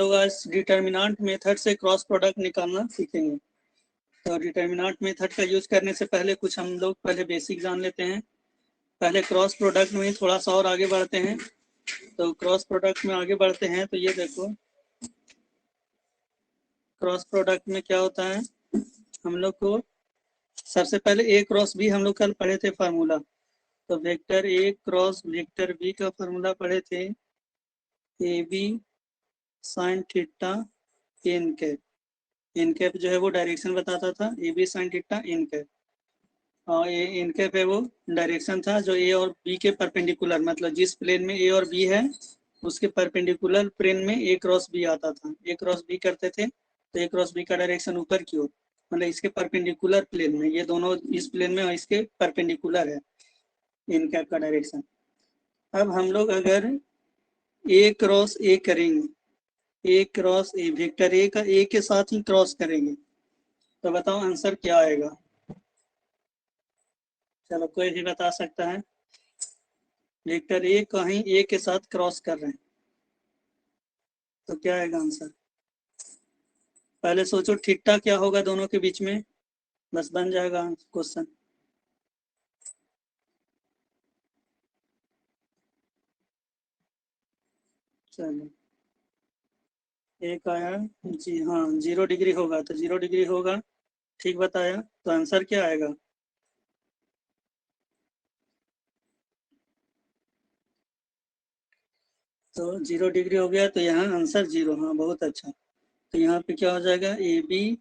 लोग आज determinant method से क्रॉस प्रोडक्ट निकालना सीखेंगे। तो डिटर्मिनेंट मेथड का यूज करने से पहले कुछ हम लोग पहले बेसिक जान लेते हैं। पहले क्रॉस प्रोडक्ट में ही थोड़ा सा और आगे बढ़ते हैं। तो क्रॉस प्रोडक्ट में आगे बढ़ते हैं तो ये देखो, क्रॉस प्रोडक्ट में क्या होता है, हम लोग को सबसे पहले ए क्रॉस बी हम लोग कल पढ़े थे फार्मूला। तो vector A cross vector B का फार्मूला पढ़े थे, A B sine theta N cap. N cap जो है वो डायरेक्शन बताता था, A B sine theta N cap. और ये एन कैप है वो डायरेक्शन था जो ए और बी के परपेंडिकुलर, मतलब जिस प्लेन में ए और बी है उसके परपेंडिकुलर प्लेन में ए क्रॉस बी आता था। ए क्रॉस बी करते थे तो ए क्रॉस बी का डायरेक्शन ऊपर की ओर, मतलब इसके परपेंडिकुलर प्लेन में, ये दोनों इस प्लेन में और इसके परपेंडिकुलर है एन कैप का डायरेक्शन। अब हम लोग अगर ए क्रॉस ए करेंगे, ए क्रॉस ए, वेक्टर ए का ए के साथ ही क्रॉस करेंगे, तो बताओ आंसर क्या आएगा। चलो कोई भी बता सकता है। वेक्टर ए कहीं ए के साथ क्रॉस कर रहे हैं तो क्या आएगा आंसर। पहले सोचो थीटा क्या होगा दोनों के बीच में, बस बन जाएगा क्वेश्चन। चलो एक आया जी, हाँ 0 डिग्री होगा, तो 0 डिग्री होगा, ठीक बताया। तो आंसर क्या आएगा। तो 0 डिग्री हो गया, तो यहाँ आंसर 0। हाँ बहुत अच्छा। तो यहाँ पे क्या हो जाएगा, A B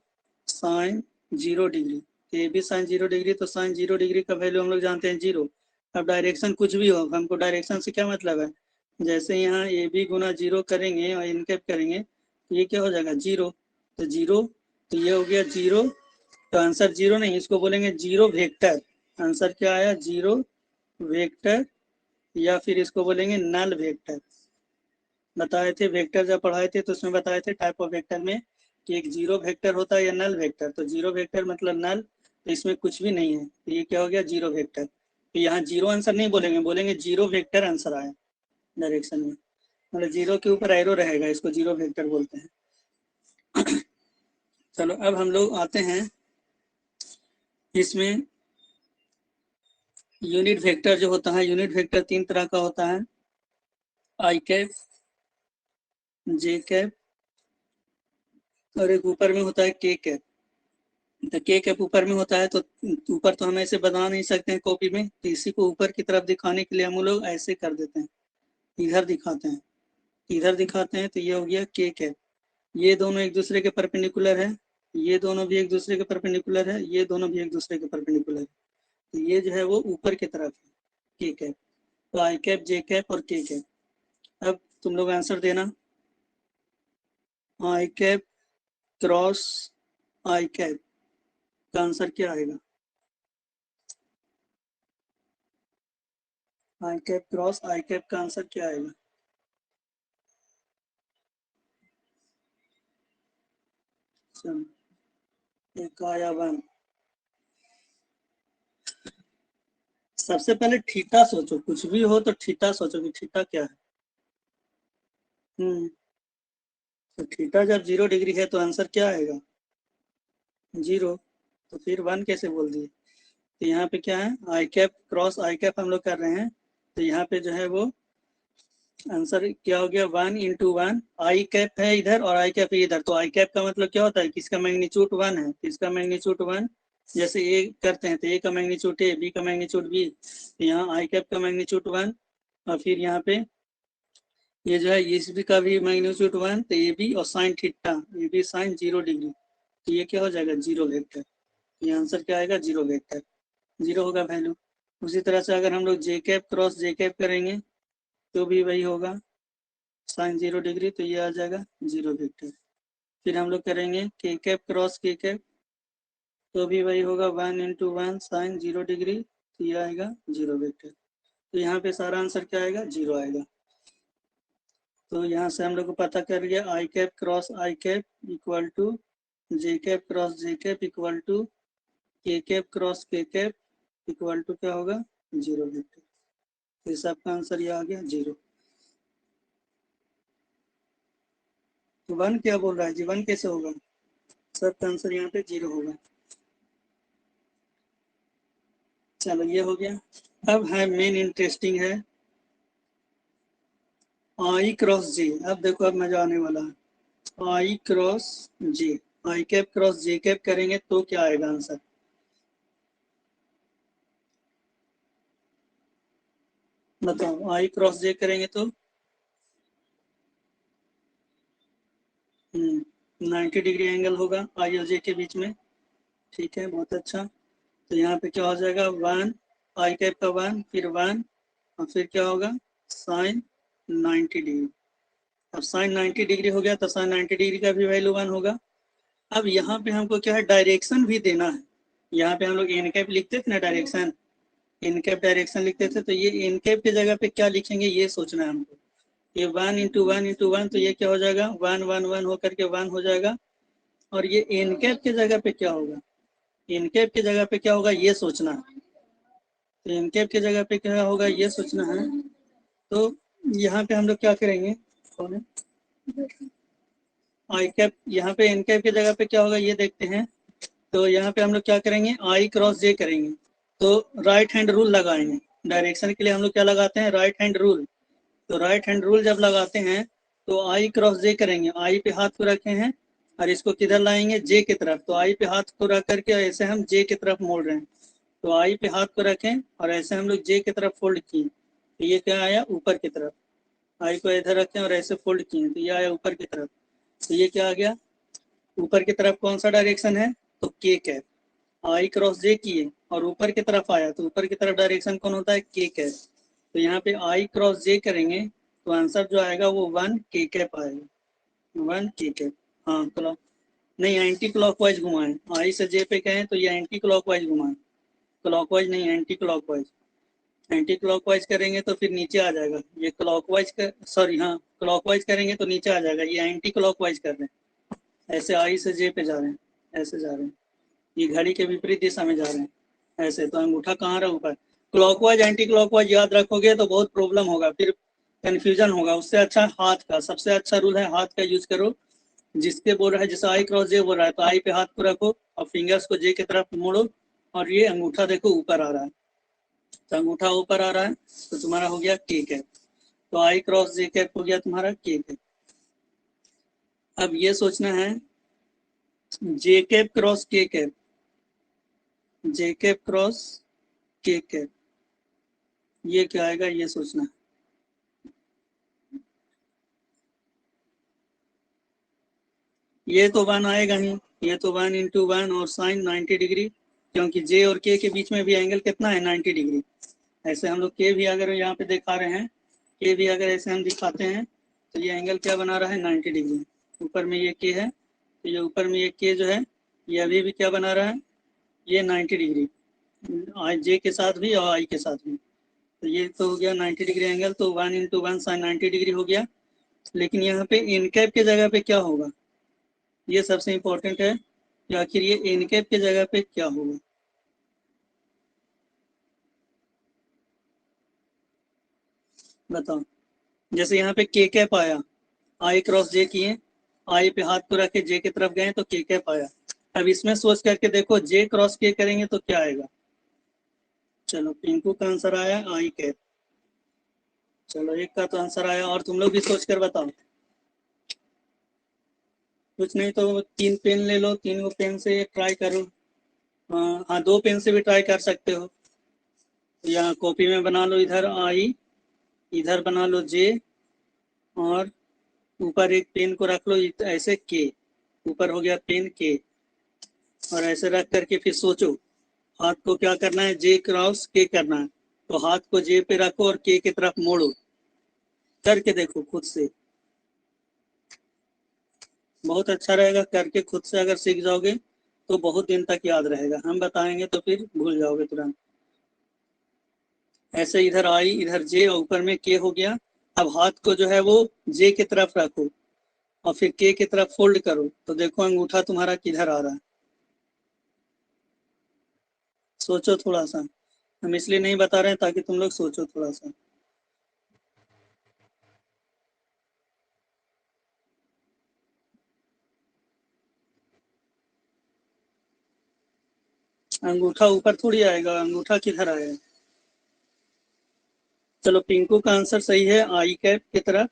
sine 0 degree. A B sine 0 degree, तो साइन 0 डिग्री का वैल्यू हम लोग जानते हैं 0। अब डायरेक्शन कुछ भी हो, हमको डायरेक्शन से क्या मतलब है, जैसे यहाँ ए बी गुना 0 करेंगे और इनकेप करेंगे तो ये क्या हो जाएगा 0। तो 0, तो ये हो गया 0। तो आंसर 0 नहीं, इसको बोलेंगे 0 वेक्टर। आंसर क्या आया 0 वेक्टर, या फिर इसको बोलेंगे नल वेक्टर। बताए थे वेक्टर जब पढ़ाए थे तो उसमें बताए थे टाइप ऑफ वेक्टर में कि एक जीरो वेक्टर होता है या नल वेक्टर। तो जीरो वेक्टर मतलब नल, तो इसमें कुछ भी नहीं है, तो ये क्या हो गया जीरो वेक्टर। तो यहाँ जीरो आंसर नहीं बोलेंगे, बोलेंगे जीरो वेक्टर आंसर आया डायरेक्शन में, मतलब जीरो के ऊपर एरो रहेगा, इसको जीरो वेक्टर बोलते हैं। चलो अब हम लोग आते हैं इसमें, यूनिट वेक्टर जो होता है, यूनिट वेक्टर 3 तरह का होता है, आई कैप, जे कैप, और एक ऊपर में होता है के कैप। तो के कैप ऊपर में होता है, तो ऊपर तो हम ऐसे बना नहीं सकते हैं कॉपी में, तो इसी को ऊपर की तरफ दिखाने के लिए हम लोग ऐसे कर देते हैं, इधर दिखाते हैं, इधर दिखाते हैं। तो ये हो गया के कैप। ये दोनों एक दूसरे के परपेंडिकुलर है, ये दोनों भी एक दूसरे के परपेंडिकुलर है, ये दोनों भी एक दूसरे के परपेंडिकुलर है। तो ये जो है वो ऊपर की तरफ है के कैप। तो आई कैप, जे कैप और के कैप। अब तुम लोग आंसर देना, आई कैप क्रॉस आई कैप का आंसर क्या आएगा। आई कैप क्रॉस आई कैप का आंसर क्या आएगा। एक आया 1। सबसे पहले थीटा सोचो, कुछ भी हो तो थीटा सोचो कि थीटा क्या है। तो थीटा जब 0 डिग्री है तो आंसर क्या आएगा 0। तो फिर 1 कैसे बोल दिए। तो यहाँ पे क्या है, I cap cross I cap हम लोग कर रहे हैं, तो यहाँ पे जो है वो आंसर क्या हो गया 1 इंटू 1। आई कैप है इधर और आई कैप है इधर, तो आई कैप का मतलब क्या होता है, किसका मैग्नीट्यूड 1 है, किसका मैग्नीट्यूड 1। जैसे ए करते हैं तो ए का मैग्नीट्यूड ए, बी का मैग्नीट्यूड बी, तो यहाँ आई कैप का मैग्नीट्यूड 1। और फिर यहाँ पे ये जो है इस बी का भी मैग्नीट्यूड 1, तो ए बी और sine theta, A B sine 0 degree, तो ये क्या हो जाएगा 0 वेक्टर। ये आंसर क्या आएगा 0 वेक्टर, 0 होगा वैल्यू। उसी तरह से अगर हम लोग जे कैप क्रॉस जे कैप करेंगे तो भी वही होगा साइन 0 डिग्री, तो ये आ जाएगा 0 वेक्टर। फिर हम लोग करेंगे के कैप क्रॉस के कैप, तो भी वही होगा 1 इंटू 1 साइन 0 डिग्री, तो ये आएगा 0 वेक्टर। तो यहाँ पे सारा आंसर क्या आएगा 0 आएगा। तो यहाँ से हम लोग को पता कर गया I cap cross I cap equal to J cap cross J cap equal to K cap cross K cap equal to क्या होगा 0 वेक्टर। तो सबका आंसर ये आ गया 0। वन क्या बोल रहा है जी, वन कैसे होगा, सबका आंसर यहाँ पे 0 होगा। चलो ये हो गया। अब है मेन इंटरेस्टिंग है आई क्रॉस जी। अब देखो अब मजा आने वाला है। आई क्रॉस जी, आई कैप क्रॉस जे कैप करेंगे तो क्या आएगा आंसर, बताओ। आई क्रॉस जे करेंगे तो 90 डिग्री एंगल होगा आई और जे के बीच में। ठीक है, बहुत अच्छा। तो यहाँ पे क्या हो जाएगा, वन, आई कैप का वन, फिर वन, और फिर क्या होगा, साइन 90 डिग्री। अब साइन 90 डिग्री हो गया तो साइन 90 डिग्री का भी वैल्यू वन होगा। अब यहाँ पे हमको क्या है, डायरेक्शन भी देना है। यहाँ पे हम लोग एन कैप लिखते थे ना, डायरेक्शन, एन कैप डायरेक्शन लिखते थे, तो ये एन कैप की जगह पे क्या लिखेंगे ये सोचना है हमको। ये वन इंटू वन तो ये क्या हो जाएगा, वन वन वन होकर के वन हो जाएगा। और ये एन कैप की जगह पे क्या होगा, एन कैप की जगह पे क्या होगा ये सोचना है। तो एन कैप की जगह पे क्या होगा ये सोचना है। तो यहाँ पे हम लोग क्या करेंगे, कौन है, आई कैप, यहाँ पे एन कैप की जगह पे क्या होगा ये देखते हैं। तो यहाँ पे हम लोग क्या करेंगे, आई क्रॉस जे करेंगे, तो राइट हैंड रूल लगाएंगे। डायरेक्शन के लिए हम लोग क्या लगाते हैं, राइट हैंड रूल। तो राइट हैंड रूल जब लगाते हैं तो आई क्रॉस जे करेंगे, आई पे हाथ को रखे हैं और इसको किधर लाएंगे, जे की तरफ। तो आई पे हाथ को रख करके ऐसे हम जे की तरफ मोड़ रहे हैं। तो आई पे हाथ को रखें और ऐसे हम लोग जे की तरफ फोल्ड किए, तो ये क्या आया, ऊपर की तरफ। आई को इधर रखें और ऐसे फोल्ड किए तो ये आया ऊपर की तरफ। तो ये क्या आ गया, ऊपर की तरफ कौन सा डायरेक्शन है, तो के कैप। आई क्रॉस जे किए और ऊपर की तरफ आया तो ऊपर की तरफ डायरेक्शन कौन होता है, के कैप। तो यहाँ पे आई क्रॉस जे करेंगे तो आंसर जो आएगा वो वन के कैप आएगा, वन के कैप। हाँ क्लॉक नहीं, एंटी क्लॉकवाइज घुमाएं, आई से जे पे कहें तो ये एंटी क्लॉकवाइज घुमाएं, क्लॉकवाइज नहीं एंटी क्लॉकवाइज। एंटी क्लॉकवाइज करेंगे तो फिर नीचे आ जाएगा, ये क्लॉकवाइज कर, सॉरी हाँ क्लॉकवाइज करेंगे तो नीचे आ जाएगा, ये एंटी क्लॉकवाइज कर रहे हैं। ऐसे आई से जे पे जा रहे हैं, ऐसे जा रहे हैं, ये घड़ी के विपरीत दिशा में जा रहे हैं ऐसे। तो अंगूठा कहाँ रहा, ऊपर। क्लॉकवाइज एंटी क्लॉकवाइज याद रखोगे तो बहुत प्रॉब्लम होगा, फिर कंफ्यूजन होगा। उससे अच्छा हाथ का, सबसे अच्छा रूल है हाथ का यूज करो। जिसके बोल रहा है, जैसे आई क्रॉस जे बोल रहा है तो आई पे हाथ को रखो और फिंगर्स को जे की तरफ मोड़ो और ये अंगूठा देखो ऊपर आ रहा है, तो अंगूठा ऊपर आ रहा है तो तुम्हारा हो गया के कैप। तो आई क्रॉस जे कैप हो गया तुम्हारा के कैप। अब ये सोचना है जे कैप क्रॉस के कैप, जे कैप क्रॉस के कैप, ये क्या आएगा ये सोचना है। ये तो वन आएगा ही, ये तो वन इंटू वन और साइन 90 डिग्री, क्योंकि जे और के बीच में भी एंगल कितना है, 90 डिग्री। ऐसे हम लोग के भी अगर यहाँ पे दिखा रहे हैं, के भी अगर ऐसे हम दिखाते हैं तो ये एंगल क्या बना रहा है, 90 डिग्री। ऊपर में ये के है तो ये ऊपर में ये के जो है ये अभी भी क्या बना रहा है, ये 90 डिग्री, आई जे के साथ भी और आई के साथ भी। तो ये तो हो गया 90 डिग्री एंगल, तो one into one sine 90 degree हो गया। लेकिन यहाँ पे इन कैप के जगह पे क्या होगा, ये सबसे इंपॉर्टेंट है कि आखिर ये एन कैप की जगह पे क्या होगा। बताओ, जैसे यहाँ पे के कैप आया, आई क्रॉस जे किए, आई पे हाथ को रखे जे की तरफ गए तो के कैप आया। अब इसमें सोच करके देखो जे क्रॉस के करेंगे तो क्या आएगा। चलो पिंकू का आंसर आया आई कैप। चलो एक का तो आंसर आया, और तुम लोग भी सोच कर बताओ। कुछ नहीं तो तीन पेन ले लो, तीन को पेन से ट्राई करो। हाँ हाँ, दो पेन से भी ट्राई कर सकते हो। यहाँ कॉपी में बना लो, इधर आई, इधर बना लो जे, और ऊपर एक पेन को रख लो ऐसे के, ऊपर हो गया पेन के। और ऐसे रख करके फिर सोचो हाथ को क्या करना है, जे क्रॉस के करना है। तो हाथ को जे पे रखो और के की तरफ मोड़ो, करके देखो खुद से, बहुत अच्छा रहेगा। करके खुद से अगर सीख जाओगे तो बहुत दिन तक याद रहेगा, हम बताएंगे तो फिर भूल जाओगे तुरंत। ऐसे इधर आई, इधर जे और ऊपर में के हो गया। अब हाथ को जो है वो जे की तरफ रखो और फिर के की तरफ फोल्ड करो, तो देखो अंगूठा तुम्हारा किधर आ रहा है। सोचो थोड़ा सा, हम इसलिए नहीं बता रहे हैं ताकि तुम लोग सोचो थोड़ा सा। अंगूठा ऊपर थोड़ी आएगा, अंगूठा किधर आएगा। चलो पिंकू का आंसर सही है, आई कैप की तरफ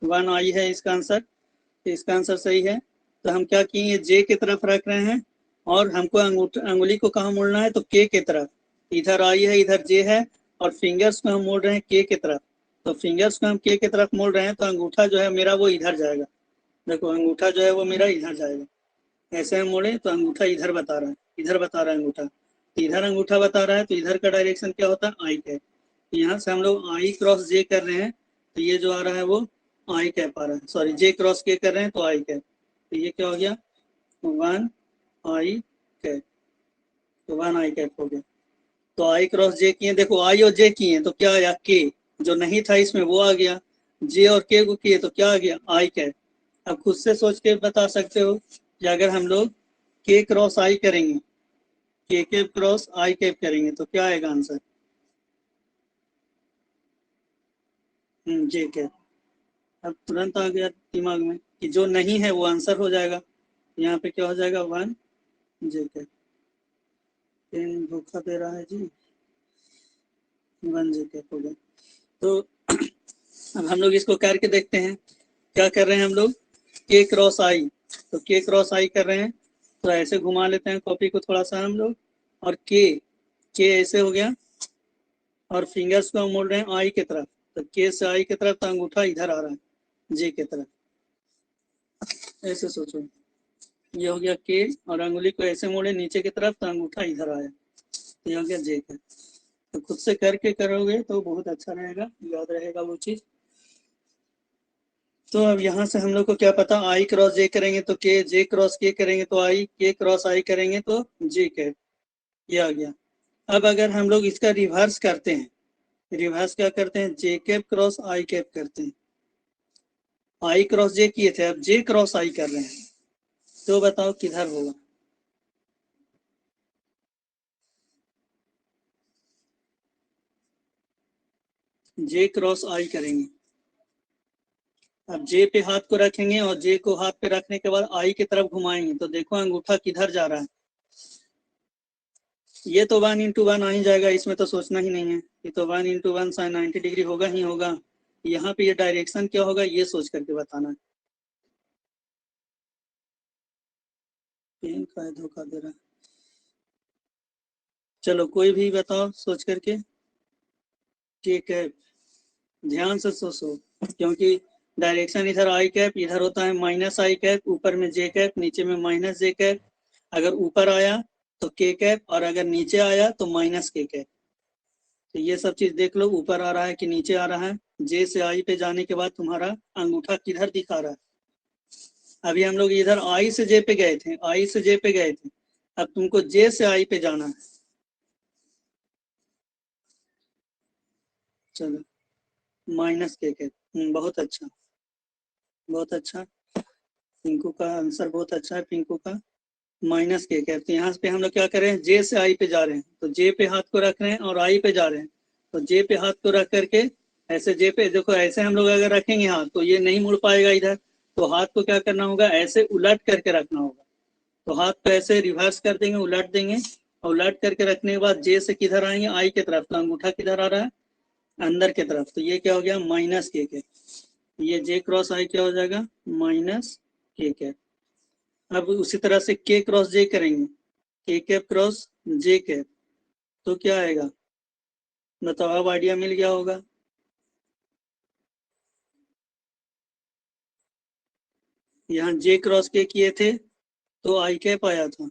1 आई है इसका आंसर, तो इसका आंसर सही है। तो हम क्या किए, जे की तरफ रख रहे हैं और हमको अंगुली को कहाँ मोड़ना है, तो के की तरफ। इधर आई है, इधर जे है, और फिंगर्स को हम मोड़ रहे हैं के की तरफ। तो फिंगर्स को हम के की तरफ मोड़ रहे हैं, तो अंगूठा जो है मेरा वो इधर जाएगा। देखो अंगूठा जो है वो मेरा इधर जाएगा। ऐसे हम मोड़े तो अंगूठा इधर बता रहा है, इधर बता रहा है अंगूठा, तो इधर अंगूठा बता रहा है, तो इधर का डायरेक्शन क्या होता है, आई कैप। तो यहाँ से हम लोग आई क्रॉस जे कर रहे हैं, तो ये जो आ रहा है वो आई कैप आ रहा है, सॉरी जे क्रॉस के कर रहे हैं तो आई कैप। तो ये क्या हो गया, 1 आई कैप, तो 1 आई कैप हो गया। तो आई क्रॉस जे किए, देखो आई और जे किए तो क्या आया, के, जो नहीं था इसमें वो आ गया। जे और के को किए तो क्या आ गया, आई कैप। अब खुद से सोच के बता सकते हो कि अगर हम लोग के क्रॉस आई करेंगे, के कैप क्रॉस आई कैप करेंगे तो क्या आएगा आंसर, जे कैप। अब तुरंत आ गया दिमाग में कि जो नहीं है वो आंसर हो जाएगा। यहाँ पे क्या हो जाएगा, 1 जे कैप। पेन धोखा दे रहा है जी, 1 जे कैप हो गया। तो अब हम लोग इसको करके देखते हैं, क्या कर रहे हैं हम लोग, के क्रॉस आई, तो के क्रॉस आई कर रहे हैं, तो ऐसे घुमा लेते हैं कॉपी को थोड़ा सा हम लोग, और के ऐसे हो गया, और फिंगर्स को हम मोड़ रहे हैं आई की तरफ, तो के से आई की तरफ, तो अंगूठा इधर आ रहा है जे की तरफ। ऐसे सोचो, ये हो गया के, और अंगुली को ऐसे मोड़े नीचे की तरफ, तो अंगूठा इधर आया, तो ये हो गया जे का। तो खुद से करके करोगे तो बहुत अच्छा रहेगा, याद रहेगा वो चीज। तो अब यहाँ से हम लोग को क्या पता, आई क्रॉस जे करेंगे तो के, जे क्रॉस के करेंगे तो आई, के क्रॉस आई करेंगे तो जे कैप, ये आ गया। अब अगर हम लोग इसका रिवर्स करते हैं, रिवर्स क्या करते हैं, जे कैप क्रॉस आई कैप करते हैं। आई क्रॉस जे किए थे, अब जे क्रॉस आई कर रहे हैं, तो बताओ किधर होगा। जे क्रॉस आई करेंगे, अब जे पे हाथ को रखेंगे और जे को हाथ पे रखने के बाद आई की तरफ घुमाएंगे, तो देखो अंगूठा किधर जा रहा है। ये तो 1 × 1 आ ही जाएगा, इसमें तो सोचना ही नहीं है, ये तो 1 × 1 sin 90 डिग्री होगा ही होगा। यहाँ पे ये डायरेक्शन क्या होगा ये सोच करके बताना है। पेन का धोखा दे रहा है, चलो कोई भी बताओ सोच करके। ठीक है, ध्यान से सोचो, क्योंकि डायरेक्शन इधर आई कैप, इधर होता है माइनस आई कैप, ऊपर में जे कैप, नीचे में माइनस जे कैप। अगर ऊपर आया तो के कैप, और अगर नीचे आया तो माइनस के कैप। तो ये सब चीज देख लो, ऊपर आ रहा है कि नीचे आ रहा है। जे से आई पे जाने के बाद तुम्हारा अंगूठा किधर दिखा रहा है। अभी हम लोग इधर आई से जे पे गए थे, आई से जे पे गए थे, अब तुमको जे से आई पे जाना है। चलो, माइनस के कैप, बहुत अच्छा, बहुत अच्छा। पिंकू का आंसर बहुत अच्छा है, पिंकू का माइनस के कैप। तो यहाँ पे हम लोग क्या कर रहे हैं, जे से आई पे जा रहे हैं, तो जे पे हाथ को रख रहे हैं और आई पे जा रहे हैं। तो जे पे हाथ को रख करके ऐसे जे पे, देखो ऐसे हम लोग अगर रखेंगे हाथ तो ये नहीं मुड़ पाएगा इधर, तो हाथ को क्या करना होगा, ऐसे उलट करके रखना होगा। तो हाथ को ऐसे रिवर्स कर देंगे, उलट देंगे, और उलट करके रखने के बाद जे से किधर आएंगे, आई की तरफ, तो अंगूठा किधर आ रहा है, अंदर की तरफ। तो ये क्या हो गया, माइनस के, ये जे क्रॉस आई क्या हो जाएगा, माइनस के। अब उसी तरह से के क्रॉस जे करेंगे, के कैप क्रॉस जे कैप, तो क्या आएगा बताओ, अब आइडिया मिल गया होगा। यहाँ जे क्रॉस के किए थे तो आई कैप आया था,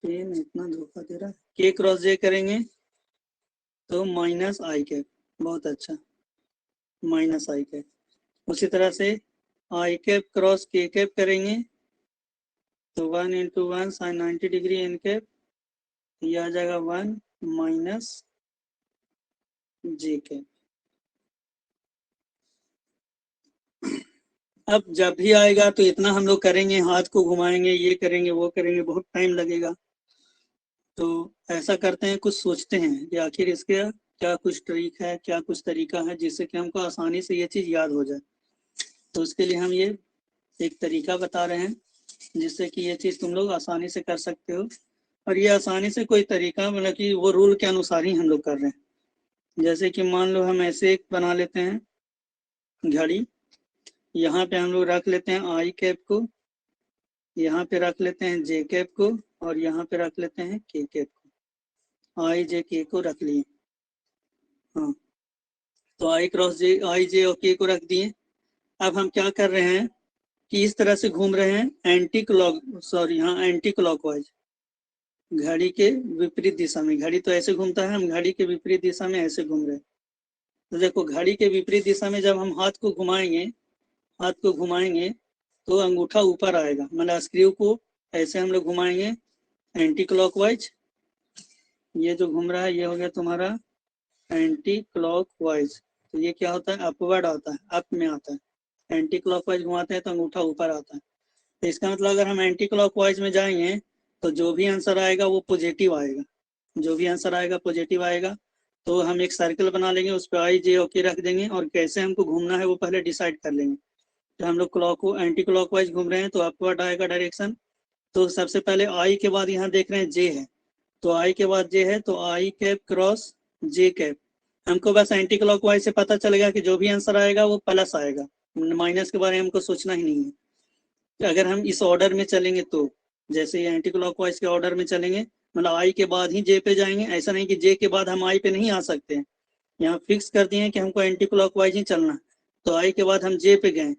पेन इतना धोखा दे रहा है। के क्रॉस जे करेंगे तो माइनस आई कैप, बहुत अच्छा, माइनस आई कैप। उसी तरह से आई कैप क्रॉस के कैप करेंगे तो 1 × 1 sin 90 डिग्री एन कैप, ये आ जाएगा 1 माइनस जे कैप। अब जब भी आएगा तो इतना हम लोग करेंगे, हाथ को घुमाएंगे, ये करेंगे वो करेंगे, बहुत टाइम लगेगा। तो ऐसा करते हैं, कुछ सोचते हैं कि आखिर इसके क्या कुछ ट्रिक है, क्या कुछ तरीका है जिससे कि हमको आसानी से ये चीज याद हो जाए। तो उसके लिए हम ये एक तरीका बता रहे हैं जिससे कि ये चीज तुम लोग आसानी से कर सकते हो। और ये आसानी से कोई तरीका मतलब कि वो रूल के अनुसार ही हम लोग कर रहे हैं। जैसे कि मान लो हम ऐसे एक बना लेते हैं घड़ी, यहाँ पे हम लोग रख लेते हैं आई कैप को, यहाँ पे रख लेते हैं जे कैप को, और यहाँ पे रख लेते हैं के कैप को। आई जे के को रख लिए, हाँ, तो आई क्रॉस जे, आई जे और के को रख दिए। अब हम क्या कर रहे हैं कि इस तरह से घूम रहे हैं एंटी क्लॉक, सॉरी हाँ एंटी क्लॉकवाइज, घड़ी के विपरीत दिशा में। घड़ी तो ऐसे घूमता है, हम घड़ी के विपरीत दिशा में ऐसे घूम रहे हैं। तो देखो घड़ी के विपरीत दिशा में जब हम हाथ को घुमाएंगे, हाथ को घुमाएंगे तो अंगूठा ऊपर आएगा, मतलब स्क्रू को ऐसे हम लोग घुमाएंगे एंटी क्लॉकवाइज। ये जो घूम रहा है ये हो गया तुम्हारा एंटी क्लॉकवाइज, तो ये क्या होता है अपवर्ड आता है, अप में आता है। एंटी क्लॉकवाइज घुमाते हैं तो अंगूठा ऊपर आता है। तो इसका मतलब अगर हम एंटी क्लॉकवाइज में जाएंगे तो जो भी आंसर आएगा वो पॉजिटिव आएगा, जो भी आंसर आएगा पॉजिटिव आएगा। तो हम एक सर्कल बना लेंगे, उस पर आई जे ओके रख देंगे, और कैसे हमको घूमना है वो पहले डिसाइड कर लेंगे। तो हम लोग क्लॉक एंटी क्लॉकवाइज घूम रहे हैं तो अपवर्ड आएगा डायरेक्शन। तो सबसे पहले आई के बाद यहाँ देख रहे हैं जे है, तो आई के बाद जे है, तो आई कैप क्रॉस जे कैप। हमको बस एंटी क्लॉकवाइज से पता चलेगा कि जो भी आंसर आएगा वो प्लस आएगा, माइनस के बारे में हमको सोचना ही नहीं है। अगर हम इस ऑर्डर में चलेंगे तो जैसे ये एंटी क्लॉकवाइज के ऑर्डर में चलेंगे, मतलब आई के बाद ही जे पे जाएंगे, ऐसा नहीं कि जे के बाद हम आई पे नहीं आ सकते हैं। यहाँ फिक्स कर दिए कि हमको एंटी क्लॉकवाइज ही चलना है। तो आई के बाद हम जे पे गए,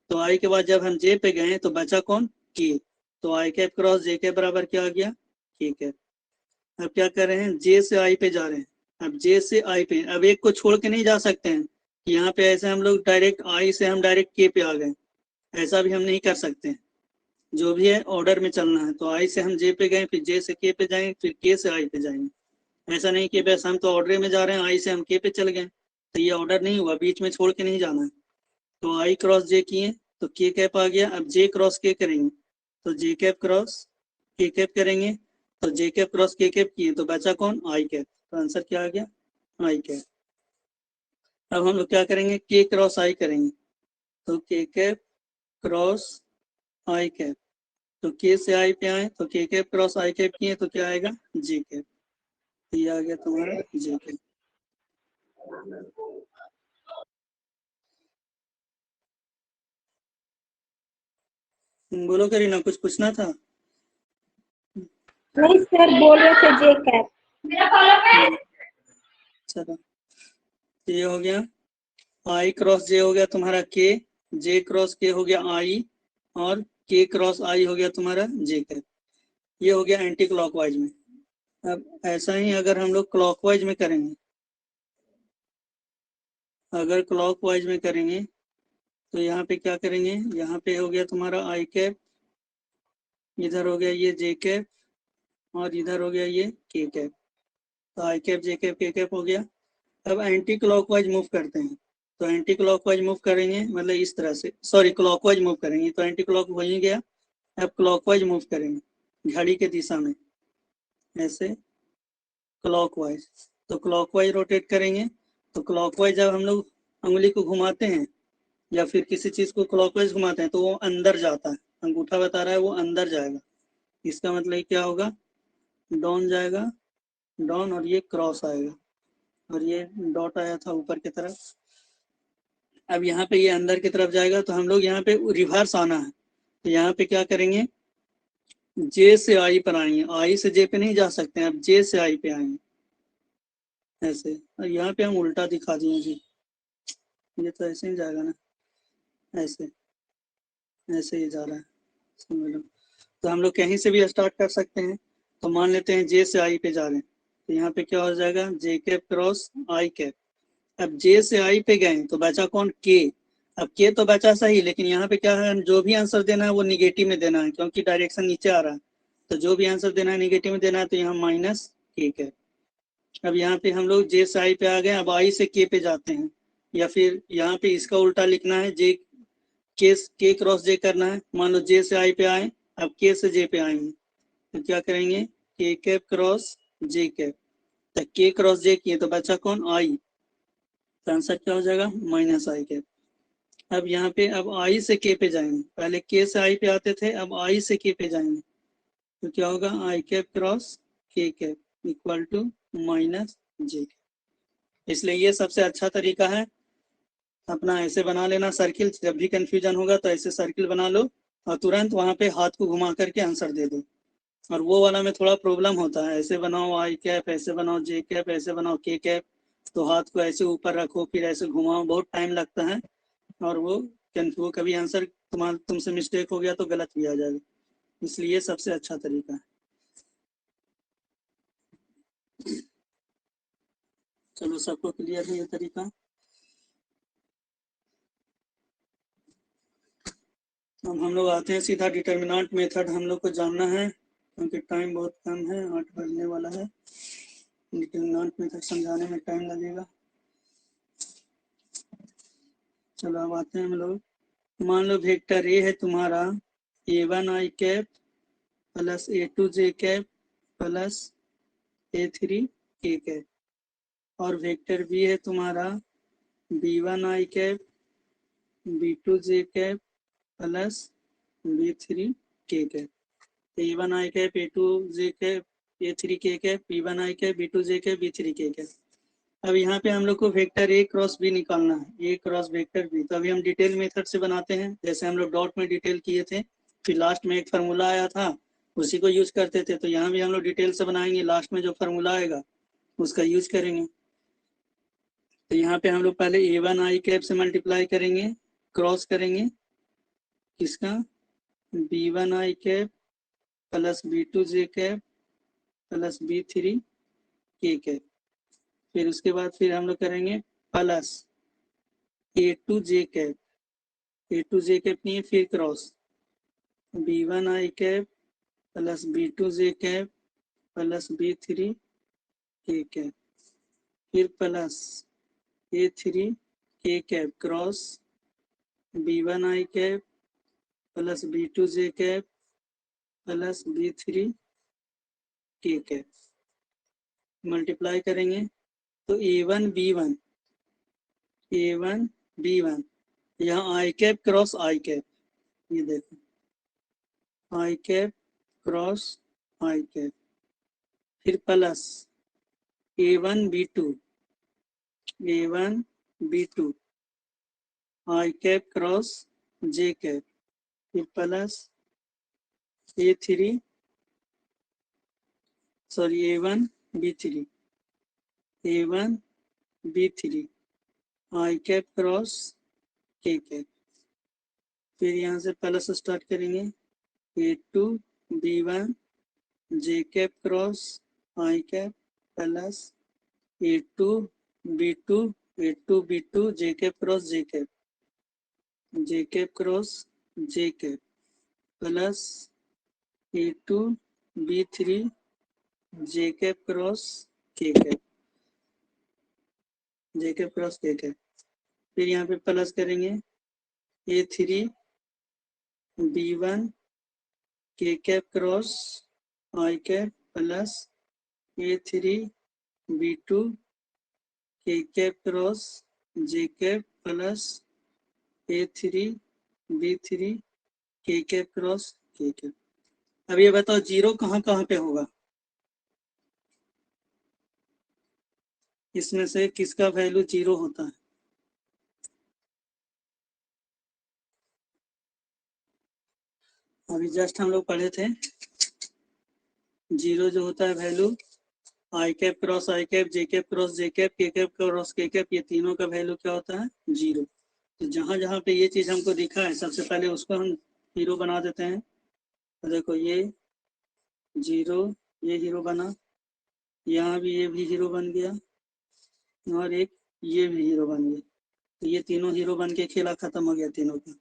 तो आई के बाद जब हम जे पे गए तो बचा कौन के, तो आई कैप क्रॉस जे के बराबर क्या आ गया के कैप। अब क्या कर रहे हैं जे से आई पे जा रहे हैं, अब जे से आई पे, अब एक को छोड़ के नहीं जा सकते हैं। यहाँ पे ऐसे हम लोग डायरेक्ट आई से हम डायरेक्ट के पे आ गए, ऐसा भी हम नहीं कर सकते हैं। जो भी है ऑर्डर में चलना है, तो आई से हम जे पे गए, फिर जे से के पे जाएंगे, फिर के से आई पे जाएंगे। ऐसा नहीं कि बस हम तो ऑर्डर में जा रहे हैं, आई से हम के पे चल गए, तो ये ऑर्डर नहीं हुआ, बीच में छोड़ के नहीं जाना है। तो आई क्रॉस जे किए तो के कैप आ गया, अब जे क्रॉस के करेंगे तो जे कैप क्रॉस के कैप करेंगे, तो जे कैप क्रॉस के कैप किए तो बचा कौन आई कैप, तो आंसर क्या आ गया आई कैप। अब हम लोग क्या करेंगे के क्रॉस आई करेंगे, तो के कैप क्रॉस आई कैप, तो के से आई पे आए तो के कैप क्रॉस आई कैप किए तो क्या आएगा जे कैप, तो ये आ गया तुम्हारा जे कैप। बोलो करीना कुछ पूछना था। नहीं सर, बोल रहे थे जे कैप। चलो ये हो गया आई क्रॉस जे हो गया तुम्हारा के, जे क्रॉस के हो गया आई, और के क्रॉस आई हो गया तुम्हारा जे कैप। ये हो गया एंटी क्लॉकवाइज में। अब ऐसा ही अगर हम लोग क्लॉकवाइज में करेंगे, अगर क्लॉकवाइज में करेंगे तो यहाँ पे क्या करेंगे, यहाँ पे हो गया तुम्हारा आई कैप, इधर हो गया ये जे कैप, और इधर हो गया ये के कैप। तो आई कैप जे कैप के कैप हो गया। अब एंटी क्लॉकवाइज मूव करते हैं, तो एंटी क्लॉकवाइज मूव करेंगे मतलब इस तरह से, सॉरी क्लॉकवाइज मूव करेंगे, तो एंटी क्लॉक वही गया। अब क्लॉकवाइज मूव करेंगे घड़ी के दिशा में ऐसे क्लॉकवाइज, तो क्लॉकवाइज रोटेट करेंगे। तो क्लॉकवाइज जब हम लोग उंगली को घुमाते हैं या फिर किसी चीज को क्लॉकवाइज घुमाते हैं तो वो अंदर जाता है, अंगूठा बता रहा है वो अंदर जाएगा। इसका मतलब क्या होगा डाउन जाएगा, डाउन, और ये क्रॉस आएगा, और ये डॉट आया था ऊपर की तरफ। अब यहाँ पे ये अंदर की तरफ जाएगा तो हम लोग यहाँ पे रिवर्स आना है, तो यहाँ पे क्या करेंगे जे से आई पर आएंगे, आई से जे पे नहीं जा सकते हैं, अब जे से आई पे आएंगे ऐसे। और यहाँ पे हम उल्टा दिखा दिए जी, ये तो ऐसे ही जाएगा ना, ऐसे ऐसे ही जा रहा है, समझ लो। तो हम लोग कहीं से भी स्टार्ट कर सकते हैं, तो मान लेते हैं जे से आई पे जा रहे हैं, तो यहाँ पे क्या हो जाएगा जे कैप क्रॉस आई कैप। अब जे से आई पे गए तो बचा कौन के, अब के तो बचा सही, लेकिन यहाँ पे क्या है जो भी आंसर देना है वो निगेटिव में देना है क्योंकि डायरेक्शन नीचे आ रहा है। तो जो भी आंसर देना है निगेटिव में देना है, तो यहाँ माइनस के है। अब यहाँ पे हम लोग जे से आई पे आ गए, अब आई से के पे जाते हैं, या फिर यहाँ पे इसका उल्टा लिखना है, जे के क्रॉस जे करना है। मान लो जे से आई पे आए, अब के से जे पे आएंगे तो क्या करेंगे के कैप क्रॉस जे कैप, तो के क्रॉस जे किए तो बचा कौन आई, तो आंसर क्या हो जाएगा माइनस आई कैप। अब यहाँ पे अब आई से के पे जाएंगे, पहले के से आई पे आते थे, अब आई से के पे जाएंगे, तो क्या होगा, आई cap cross K cap equal to minus जे। इसलिए ये सबसे अच्छा तरीका है, अपना ऐसे बना लेना सर्किल। जब भी कंफ्यूजन होगा तो ऐसे सर्किल बना लो और तुरंत वहां पे हाथ को घुमा करके आंसर दे दो। और वो वाला में थोड़ा प्रॉब्लम होता है, ऐसे बनाओ आई कैप, ऐसे बनाओ जे कैप, ऐसे बनाओ के कैप, तो हाथ को ऐसे ऊपर रखो फिर ऐसे घुमाओ, बहुत टाइम लगता है। और वो कभी आंसर तुमसे मिस्टेक हो गया तो गलत भी आ जाएगा। इसलिए सबसे अच्छा तरीका है। चलो सबको क्लियर है ये तरीका। अब हम लोग आते हैं सीधा डिटर्मिनेंट मेथड हम लोग को जानना है, क्योंकि टाइम बहुत कम है, 8 बजने वाला है। डिटर्मिनेंट मेथड समझाने में टाइम लगेगा। चलो अब आते हैं हम लोग। मान लो वेक्टर ए है तुम्हारा a1 आई कैप प्लस a2 जे कैप प्लस a3 के कैप, और वेक्टर बी है तुम्हारा b1 आई कैप b2 जे कैप प्लस b3 के कैप। a1 आई कैप a2 जे कैप a3 के कैप, b1 आई कैप b2 जे कैप b3 के कैप। अब यहाँ पे हम लोग को वेक्टर ए क्रॉस बी निकालना है, ए क्रॉस वेक्टर बी। तो अभी हम डिटेल मेथड से बनाते हैं, जैसे हम लोग डॉट में डिटेल किए थे, फिर लास्ट में एक फार्मूला आया था उसी को यूज करते थे। तो यहाँ भी हम लोग डिटेल से बनाएंगे, लास्ट में जो फार्मूला आएगा उसका यूज करेंगे। तो यहाँ पे हम लोग पहले a1 आई कैप से मल्टीप्लाई करेंगे, क्रॉस करेंगे किसका, b1 आई कैप प्लस b2 जे कैप प्लस b3 के कैप। फिर उसके बाद फिर हम लोग करेंगे प्लस a2 जे कैप, a2 जे कैप नहीं है फिर क्रॉस b1 आई कैप प्लस b2 जे कैप प्लस b3 के कैप, फिर प्लस a3 के कैप क्रॉस b1 आई कैप प्लस b2 जे कैप प्लस b3 के कैप। मल्टीप्लाई करेंगे तो a1 b1 यहाँ आई कैप क्रॉस आई कैप, ये देखो आई कैप क्रॉस आई कैप, फिर प्लस a1 b2 आई कैप क्रॉस जे कैप, फिर प्लस a1 b3 आई cap cross K cap. फिर यहाँ से प्लस स्टार्ट करेंगे a2 b1 J cap cross I cap plus a2 b2 J cap cross J cap cross J cap plus a2 b3 J cap cross K cap, J cap cross K cap. फिर यहाँ पे plus करेंगे a3 b1 के cap cross I cap plus a3 b2 के cap cross J cap plus a3 b3 के cap cross K cap. अब ये बताओ जीरो कहाँ कहाँ पे होगा, इसमें से किसका वैल्यू जीरो होता है। अभी जस्ट हम लोग पढ़े थे, जीरो जो होता है value I cap cross I cap J cap cross J cap के कैप क्रॉस के कैप, ये तीनों का वैल्यू क्या होता है, जीरो। तो जहां जहां पे ये चीज हमको दिखा है सबसे पहले उसको हम हीरो बना देते हैं। तो देखो ये जीरो, ये हीरो बना, यहाँ भी ये भी हीरो बन गया, और एक ये भी हीरो बन गया। तो ये तीनों हीरो बन के खेला खत्म हो गया तीनों का।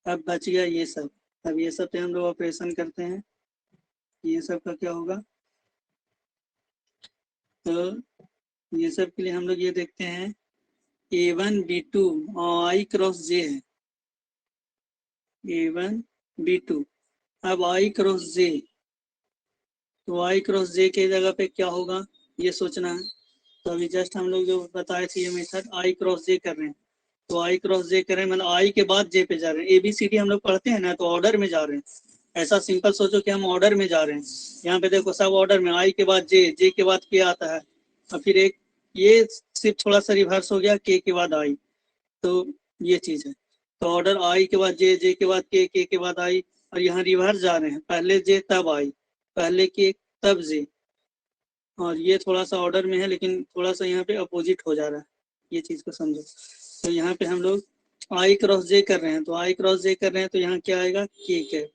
अब बच गया ये सब। अब ये सब पे हम लोग ऑपरेशन करते हैं, ये सब का क्या होगा। तो ये सब के लिए हम लोग ये देखते हैं a1 b2 और i क्रॉस जे है, a1 b2। अब i क्रॉस जे, तो i क्रॉस जे के जगह पे क्या होगा ये सोचना है। तो अभी जस्ट हम लोग जो बताए थे ये मेथड i क्रॉस जे कर रहे हैं, तो i क्रॉस जे कर रहे हैं मतलब i के बाद जे पे जा रहे हैं। ABCD हम लोग पढ़ते हैं ना, तो ऑर्डर में जा रहे हैं, ऐसा सिंपल सोचो कि हम ऑर्डर में जा रहे हैं। यहाँ पे देखो सब ऑर्डर में, आई के बाद जे, जे के बाद के आता है, और फिर एक ये सिर्फ थोड़ा सा रिवर्स हो गया, के बाद आई। तो ये चीज है। तो ऑर्डर आई के बाद जे, जे के बाद के बाद आई, और यहाँ रिवर्स जा रहे हैं, पहले जे तब आई, पहले के तब जे, और ये थोड़ा सा ऑर्डर में है लेकिन थोड़ा सा यहाँ पे अपोजिट हो जा रहा है, ये चीज को समझो। तो यहाँ पे हम लोग आई क्रॉस जे कर रहे हैं, तो आई क्रॉस जे कर रहे हैं तो यहाँ क्या आएगा, के कैप।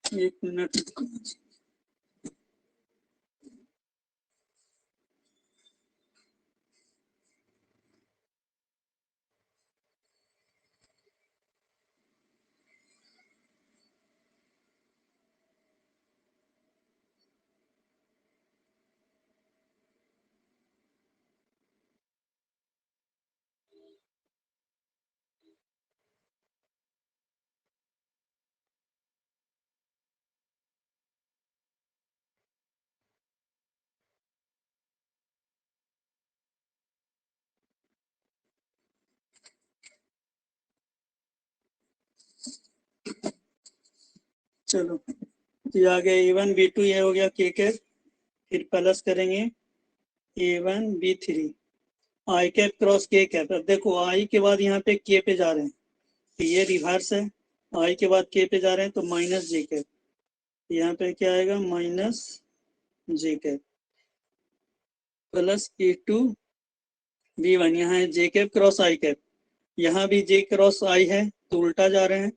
एक मिनट, चलो ये आ गया A1 B2, ये हो गया के कैप। फिर प्लस करेंगे A1 B3, आई कैप क्रॉस के कैप। अब देखो आई के बाद यहाँ पे के पे जा रहे हैं, तो ये रिवर्स है, आई के बाद के पे जा रहे हैं तो माइनस जे कैप, यहाँ पे क्या आएगा, minus J cap, plus A2 B1, यहाँ है जे कैप क्रॉस आई कैप, यहाँ भी जे क्रॉस आई है तो उल्टा जा रहे हैं,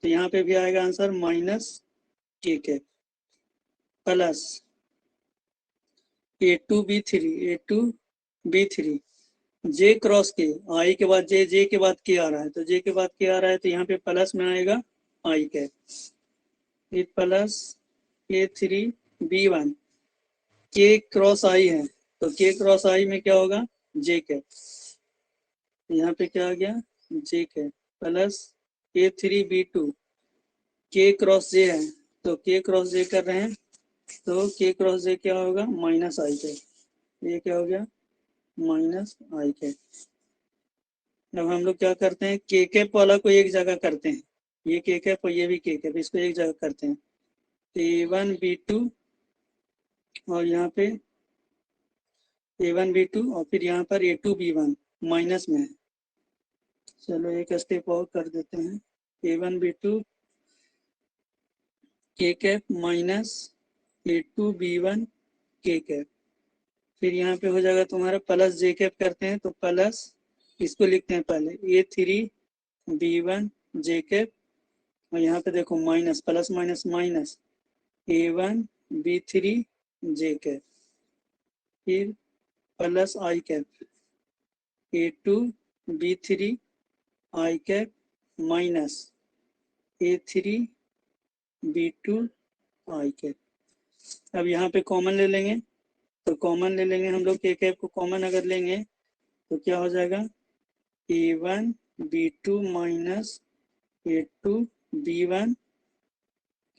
तो यहाँ पे भी आएगा answer minus K cap, plus A2 B3 जे क्रॉस के, आई के बाद जे, जे के बाद के आ रहा है, तो जे के बाद के आ रहा है तो यहाँ पे प्लस में आएगा आई कैप, फिर प्लस A3 B1, के क्रॉस आई है तो के क्रॉस आई में क्या होगा, जे कैप, यहाँ पे क्या आ गया, जे कैप, प्लस A3 B2, के क्रॉस जे है तो के क्रॉस जे कर रहे हैं, तो के क्रॉस जे क्या होगा, माइनस आई कैप, ये क्या हो गया, माइनस आई कैप। अब हम लोग क्या करते हैं, के कैप वाला को एक जगह करते हैं, ये के कैप और ये भी के कैप, इसको एक जगह करते हैं, A1 B2, और यहाँ पे A1 B2, और फिर यहाँ पर A2 B1 माइनस में है। चलो एक स्टेप और कर देते हैं, A1 B2 के कैप माइनस A2 B1 के कैप, फिर यहाँ पे हो जाएगा तुम्हारा प्लस जे कैप करते हैं, तो प्लस इसको लिखते हैं पहले A3 B1 जे कैप, और यहाँ पे देखो minus, plus minus minus A1 B3 J cap, फिर प्लस आई कैप A2 B3 आई कैप माइनस A3 B2 आई कैप। अब यहाँ पे कॉमन ले लेंगे, तो कॉमन ले लेंगे हम लोग, के कैप को कॉमन अगर लेंगे तो क्या हो जाएगा, A1 B2 minus A2 B1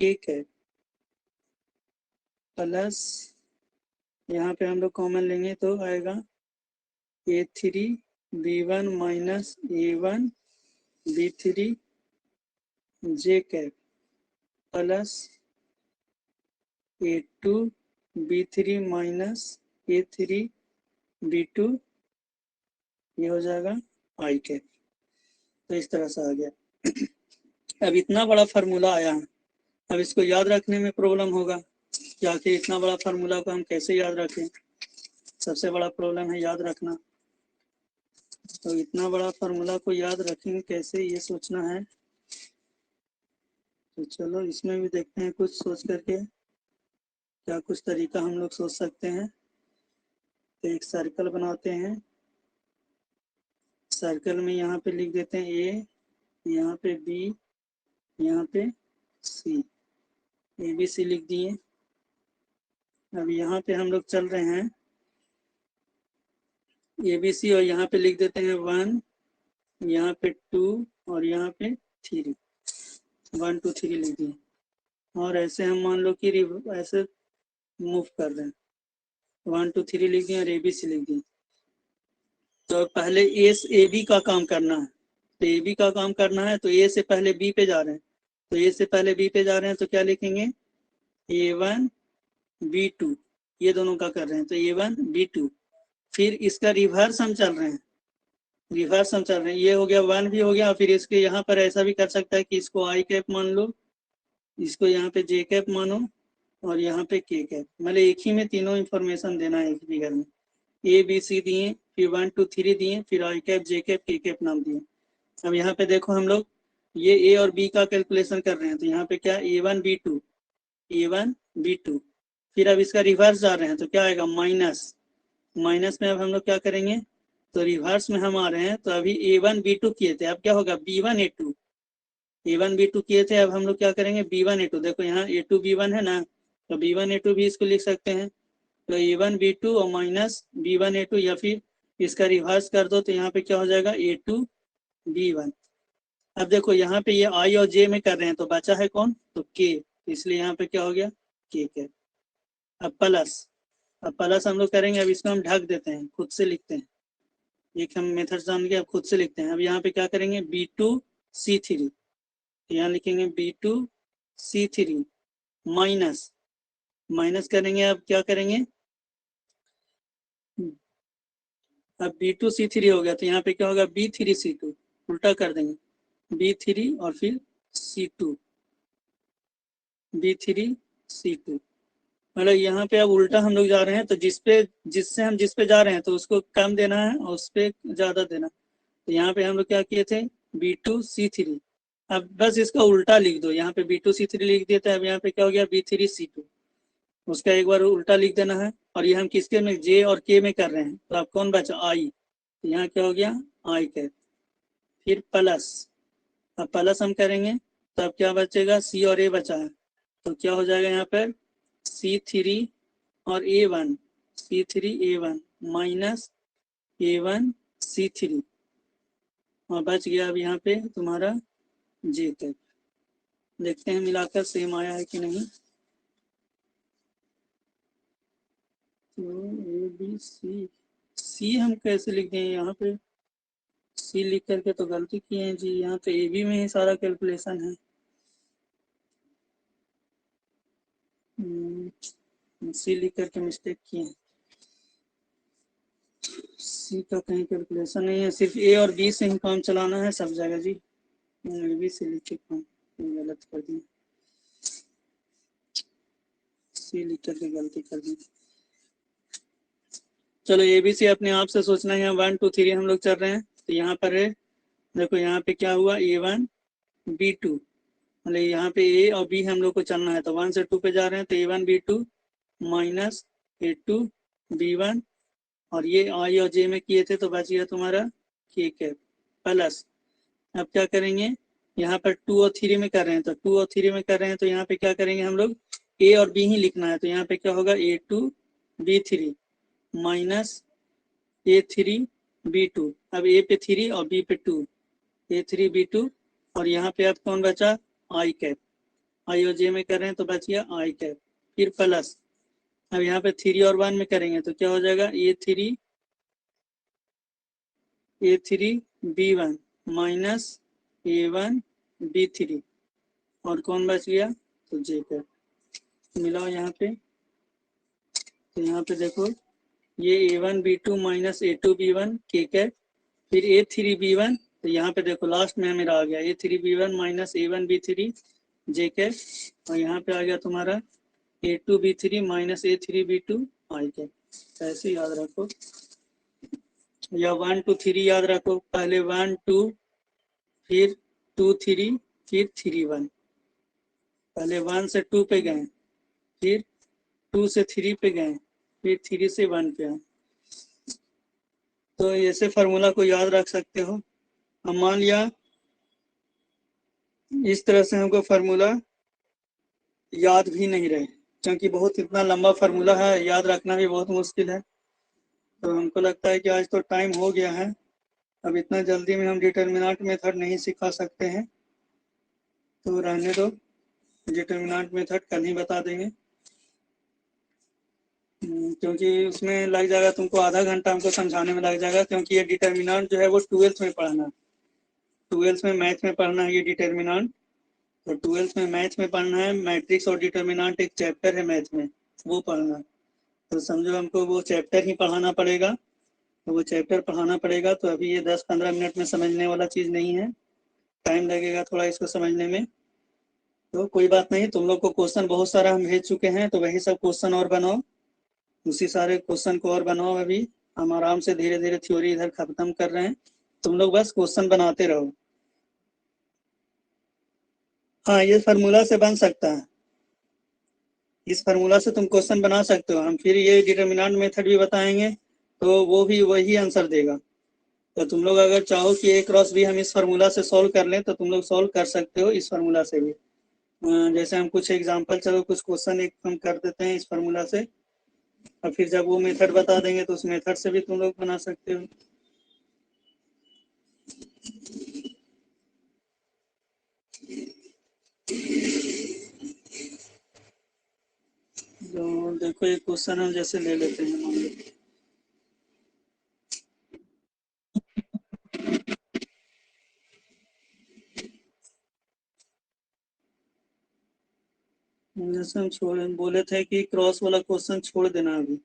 के कैप, प्लस यहाँ पे हम लोग कॉमन लेंगे तो आएगा A3 B1 minus A1 B3 J cap, plus A2 B3 minus A3 B2, ये हो जाएगा आई कैप। तो इस तरह से आ गया। अब इतना बड़ा फार्मूला आया है, अब इसको याद रखने में प्रॉब्लम होगा कि आखिर इतना बड़ा फार्मूला को हम कैसे याद रखें, सबसे बड़ा प्रॉब्लम है याद रखना। तो इतना बड़ा फार्मूला को याद रखेंगे कैसे, ये सोचना है। तो चलो इसमें भी देखते हैं कुछ सोच करके, क्या कुछ तरीका हम लोग सोच सकते हैं। तो एक सर्कल बनाते हैं, सर्कल में यहाँ पे लिख देते हैं ए, यहाँ पे बी, यहाँ पे सी, ABC लिख दिए। अब यहाँ पे हम लोग चल रहे हैं ABC, और यहाँ पे लिख देते हैं 1, यहाँ पे 2, और यहाँ पे 3, 1 2 3 लिख दिए। और ऐसे हम मान लो कि ऐसे मूव कर रहे हैं, 1 2 3 लिख दिए और ABC लिख दिए। तो पहले A B का काम करना है, तो AB का काम करना है तो A से पहले B पे जा रहे हैं, तो ए से पहले बी पे जा रहे हैं तो क्या लिखेंगे, A1 B2, ये दोनों का कर रहे हैं तो A1 B2। फिर इसका रिवर्स हम चल रहे हैं, रिवर्स हम चल रहे हैं, ये हो गया 1 भी हो गया। और फिर इसके यहाँ पर ऐसा भी कर सकता है कि इसको आई कैप मान लो, इसको यहाँ पे जे कैप मानो, और यहाँ पे के कैप, मतलब एक ही में तीनों इंफॉर्मेशन देना है एक फिगर में। ए बी सी दिए, फिर 1 2 3 दिए, फिर आई कैप जे कैप के कैप नाम दिए। अब यहाँ पे देखो हम लोग ये ए और बी का कैलकुलेशन कर रहे हैं तो यहाँ पे क्या A1 B2, A1 B2। फिर अब इसका रिवर्स जा रहे हैं तो क्या आएगा, माइनस, माइनस में अब हम लोग क्या करेंगे, तो रिवर्स में हम आ रहे हैं तो अभी A1 B2 किए थे, अब क्या होगा B1 A2, A1 B2 किए थे, अब हम लोग क्या करेंगे B1 A2। देखो यहाँ A2 B1 है ना, तो B1 A2 भी इसको लिख सकते हैं, तो A1 B2 और माइनस B1 A2, या फिर इसका रिवर्स कर दो तो यहाँ पे क्या हो जाएगा A2 B1। अब देखो यहाँ पे ये आई और जे में कर रहे हैं तो बचा है कौन, तो के, इसलिए यहाँ पे क्या हो गया, के। अब प्लस, अब प्लस हम लोग करेंगे, अब इसको हम ढक देते हैं, खुद से लिखते हैं, एक हम मेथड जान के अब खुद से लिखते हैं। अब यहाँ पे क्या करेंगे, B2C3, यहाँ लिखेंगे B2C3 माइनस, माइनस करेंगे, अब क्या करेंगे, अब B2C3 हो गया तो यहाँ पे क्या होगा, B3C2, उल्टा कर देंगे, B3 और फिर C2, B3C2। मतलब यहाँ पे अब उल्टा हम लोग जा रहे हैं तो जिससे हम जिस पे जा रहे हैं तो उसको कम देना है और उस पे ज्यादा देना। तो यहाँ पे हम लोग क्या किए थे, B2C3, अब बस इसका उल्टा लिख दो, यहाँ पे B2C3 लिख देते हैं। अब यहाँ पे क्या हो गया, B3C2, उसका एक बार उल्टा लिख देना है। और ये हम किसके में, जे और के में कर रहे हैं, तो अब कौन बचा, आई, तो यहाँ क्या हो गया, आई कैप। फिर प्लस, अब प्लस हम करेंगे तो अब क्या बचेगा, सी और ए बचा है, तो क्या हो जाएगा यहाँ पर C3 और A1, C3 A1 minus A1 C3, और बच गया अब यहाँ पे तुम्हारा जे कैप। देखते हैं मिलाकर सेम आया है कि नहीं। तो ए बी सी, सी हम कैसे लिख दें, यहाँ पे सी लिख करके तो गलती किए हैं जी, यहाँ तो ए बी में ही सारा कैलकुलेशन है। सी लिख करके मिस्टेक किए हैं, सी का कहीं कैलकुलेशन नहीं है, सिर्फ ए और बी से ही काम चलाना है सब जगह जी। ए बी से लिख के काम गलत कर दिए, सी लिख करके गलती कर दी। चलो ए बी सी अपने आप से सोचना है, 1 2 3 हम लोग चल रहे हैं तो यहाँ पर है, देखो यहाँ पे क्या हुआ, A1 B2, मतलब यहाँ पे ए और बी हम लोग को चलना है तो 1 से 2 पे जा रहे हैं तो A1 B2 minus A2 B1, और ये आई और जे में किए थे तो बच गया तुम्हारा के कैप प्लस। अब क्या करेंगे, यहाँ पर 2 और 3 में कर रहे हैं तो 2 और 3 में कर रहे हैं तो यहाँ पे क्या करेंगे हम लोग, ए और बी ही लिखना है, तो यहाँ पे क्या होगा, A2 B3 minus A3 B2। अब ए पे 3 और बी पे 2, A3 B2, और यहाँ पे अब कौन बचा, आई कैप, आई और जे में कर रहे हैं तो बच गया आई कैप। फिर प्लस, अब यहाँ पे 3 और 1 में करेंगे तो क्या हो जाएगा, A3 B1 minus A1 B3, और कौन बच गया, तो जे कैप। मिलाओ यहाँ पे, तो यहाँ पे देखो ये A1 B2 minus A2 B1 के कैप, फिर A3 B1, तो यहाँ पे देखो लास्ट में मेरा आ गया A3 B1 minus A1 B3 J cap, और यहाँ पे आ गया तुम्हारा A2 B3 minus A3 B2 आई कैप। ऐसे याद रखो, या 1 2 3 याद रखो, पहले 1 2 फिर 2 3 फिर 3 1, पहले 1 से 2 पे गए, फिर 2 से 3 पे गए, फिर 3 से 1 पे आए। तो ऐसे फार्मूला को याद रख सकते हो। अब मान लिया इस तरह से हमको फार्मूला याद भी नहीं रहे, क्योंकि बहुत इतना लंबा फार्मूला है, याद रखना भी बहुत मुश्किल है। तो हमको लगता है कि आज तो टाइम हो गया है, अब इतना जल्दी में हम डिटर्मिनेंट मेथड नहीं सिखा सकते हैं, तो रहने दो, डिटर्मिनेंट मेथड कल ही बता देंगे, क्योंकि उसमें लग जाएगा तुमको आधा घंटा हमको समझाने में लग जाएगा, क्योंकि ये डिटर्मिनेंट जो है वो 12th में पढ़ना है, 12th में मैथ में पढ़ना है ये डिटर्मिनेंट। तो 12th में मैथ में पढ़ना है, मैट्रिक्स और डिटर्मिनेंट एक चैप्टर है मैथ में, वो पढ़ना। तो समझो हमको वो चैप्टर ही पढ़ाना पड़ेगा, तो वो चैप्टर पढ़ाना पड़ेगा। तो अभी ये 10-15 मिनट में समझने वाला चीज़ नहीं है, टाइम लगेगा थोड़ा इसको समझने में। तो कोई बात नहीं, तुम लोग को क्वेश्चन बहुत सारा हम भेज चुके हैं, तो वही सब क्वेश्चन और बनाओ, उसी सारे क्वेश्चन को और बनाओ। अभी हम आराम से धीरे धीरे थ्योरी इधर खत्म कर रहे हैं, तुम लोग बस क्वेश्चन बनाते रहो। हाँ, ये फार्मूला से बन सकता है, इस फार्मूला से तुम क्वेश्चन बना सकते हो। हम फिर ये डिटर्मिनेंट मेथड भी बताएंगे, तो वो भी वही आंसर देगा। तो तुम लोग अगर चाहो कि ए क्रॉस बी हम इस फार्मूला से सॉल्व कर लें, तो तुम लोग सॉल्व कर सकते हो इस फार्मूला से भी। जैसे हम कुछ एग्जांपल, चलो कुछ क्वेश्चन एक हम कर देते हैं इस फार्मूला से, और फिर जब वो मेथड बता देंगे तो उस मेथड से भी तुम लोग बना सकते हो। तो देखो एक क्वेश्चन हम जैसे ले लेते हैं, मान लो जैसे हम बोले थे कि क्रॉस वाला क्वेश्चन छोड़ देना अभी।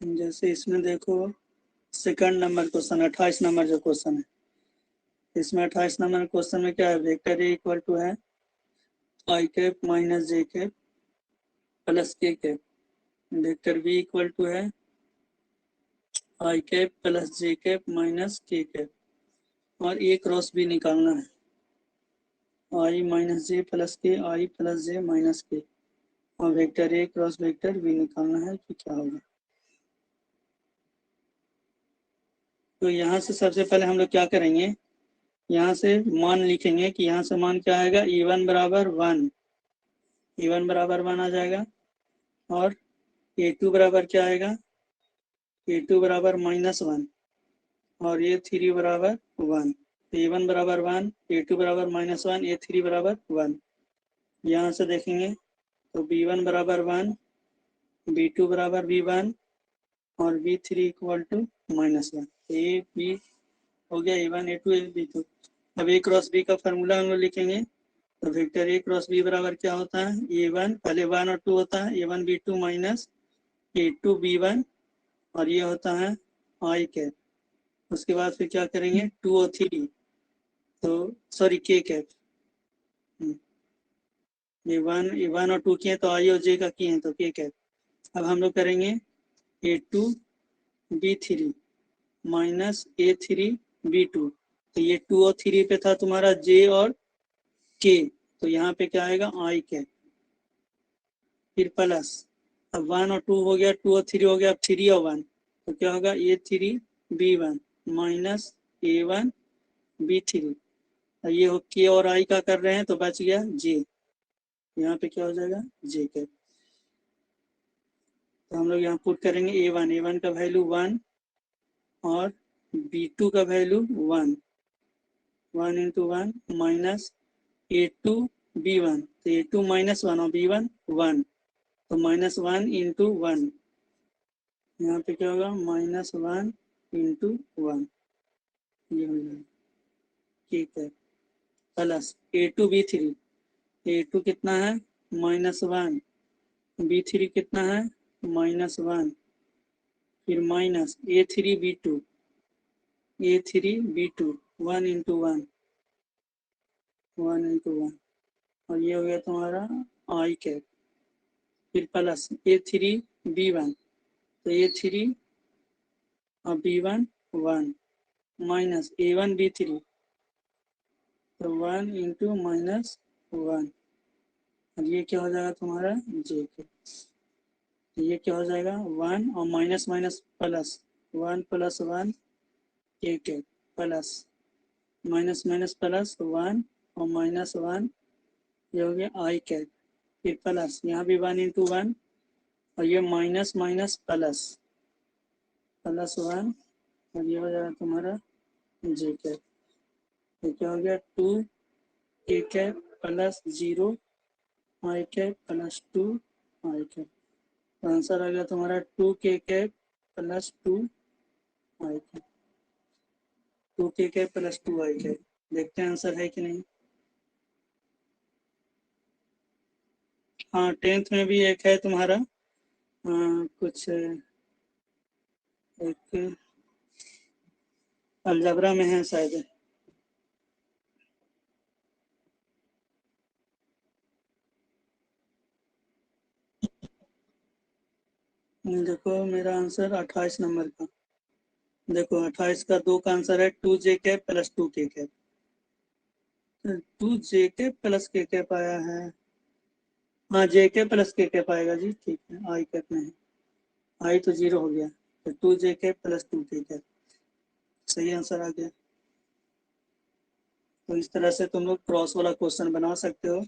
जैसे इसमें देखो सेकंड नंबर क्वेश्चन 28 नंबर जो क्वेश्चन है, इसमें 28 नंबर क्वेश्चन में क्या है, वेक्टर ए इक्वल टू है I cap minus J cap plus K cap, vector B equal to है I cap plus J cap minus K cap, और A cross B निकालना है, आई माइनस जे प्लस के, आई plus जे minus K, और vector A cross vector B निकालना है कि क्या होगा। तो यहाँ से सबसे पहले हम लोग क्या करेंगे, यहाँ से मान लिखेंगे कि यहाँ से मान क्या आएगा, E1 बराबर 1, E1 बराबर 1 आ जाएगा, और A2 बराबर क्या आएगा, A2 बराबर -1, और A3 बराबर 1। A1 बराबर 1, A2 बराबर -1, A3 बराबर 1। यहाँ से देखेंगे तो B1 बराबर 1, B2 बराबर B1, और B3 equal to -1। A B हो गया A1 A2 B2। अब ए क्रॉस बी का फॉर्मूला हम लोग लिखेंगे, तो वेक्टर ए क्रॉस बी बराबर क्या होता है, A1 पहले 1 और 2 होता है, A1 B2 minus A2 B1, और ये होता है आई कैप। उसके बाद फिर क्या करेंगे 2 और 3, तो सॉरी के कैप, ये वन और 2 किए तो आई और जे का किए हैं तो के कैप। अब हम लोग करेंगे A2 B3 minus A3 B2, तो ये 2 और 3 पे था तुम्हारा जे और के, तो यहाँ पे क्या आएगा आई कैप, फिर प्लस, अब 1 और 2 हो गया, 2 और 3 हो गया, अब 3 और 1, तो क्या होगा A3 B1 minus A1 B3, ये हो के और आई का कर रहे हैं तो बच गया जे, यहाँ पे क्या हो जाएगा जे कैप। तो हम लोग यहाँ पुट करेंगे A1 का वैल्यू 1, और B2 का value 1, 1 into 1 minus A2 B1, तो A2 -1 और B1 1, तो -1 इंटू 1, यहाँ पे क्या होगा -1 इंटू 1, ये हो जाएगा, ठीक है, प्लस A2 B3, A2 कितना है -1, B3 कितना है -1, फिर minus A3 B2, A3 B2 1 into 1, 1 into 1, और ये हो गया तुम्हारा आई कैप, फिर प्लस A3 B1, तो A3 और B1 1, माइनस A1 B3, तो 1 इंटू -1, और ये क्या हो जाएगा तुम्हारा जे के, ये क्या हो जाएगा 1 और माइनस माइनस प्लस, 1 + 1 के cap, plus minus minus plus 1 और -1, ये हो गया आई कैप, फिर प्लस यहाँ भी 1 इंटू 1, और ये माइनस माइनस प्लस, +1, और ये हो जाएगा तुम्हारा जे कैप, तो क्या हो गया 2 के कैप प्लस 0 आई कैप प्लस 2 आई कैप, तो आंसर आ गया तुम्हारा 2 के कैप प्लस 2 आई कैप, 2 के कैप प्लस 2 आई कैप, देखते हैं आंसर है कि नहीं। हाँ 10th में भी एक है तुम्हारा कुछ एक अलजबरा में है शायद। देखो मेरा आंसर 28 नंबर का। देखो 28 का 2 का आंसर है 2j cap plus 2k cap. 2j cap plus k cap आया है। हाँ जे के प्लस के कैप आएगा जी, ठीक है, आई कैप नहीं, आई तो 0 हो गया, तो 2j cap plus 2k cap सही आंसर आ गया। तो इस तरह से तुम लोग क्रॉस वाला क्वेश्चन बना सकते हो।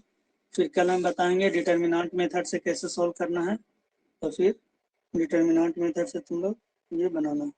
फिर कल हम बताएंगे डिटर्मिनेंट मेथड से कैसे सॉल्व करना है, तो फिर डिटर्मिनेंट मेथड से तुम लोग ये बनाना।